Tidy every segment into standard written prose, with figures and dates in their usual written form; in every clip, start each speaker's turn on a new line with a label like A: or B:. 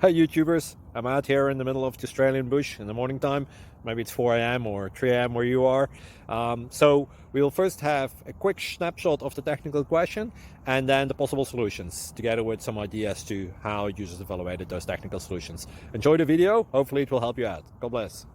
A: Hi YouTubers, I'm out here in the middle of the Australian bush in the morning time. Maybe it's 4 a.m. or 3 a.m. where you are. So we will first have a quick snapshot of the technical question and then the possible solutions, together with some ideas to how users evaluated those technical solutions. Enjoy the video, hopefully it will help you out. God bless.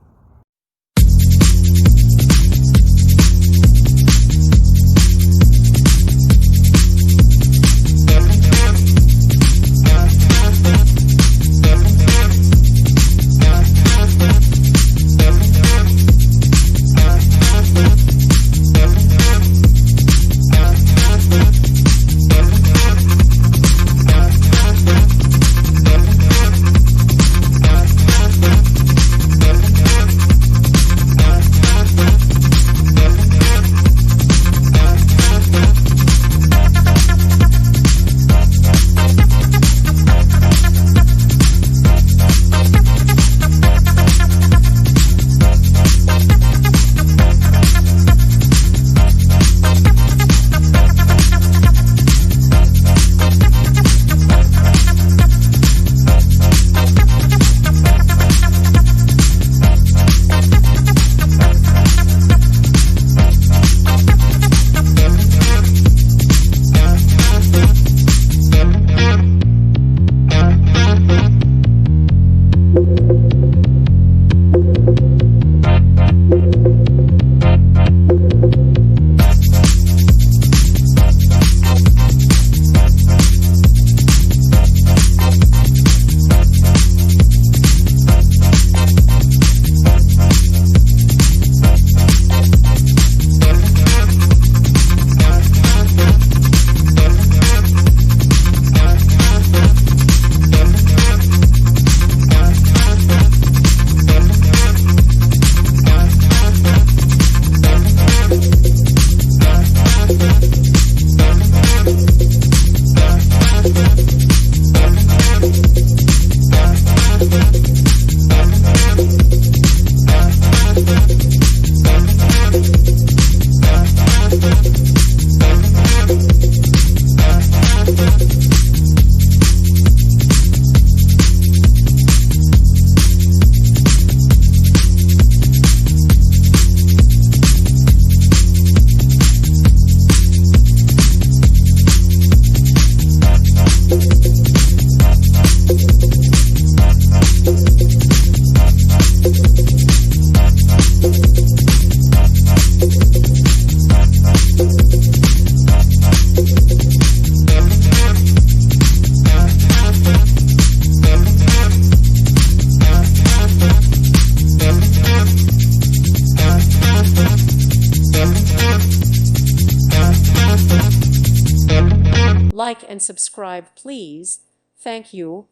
B: Like and subscribe, please. Thank you.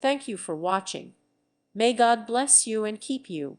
B: Thank you for watching. May God bless you and keep you.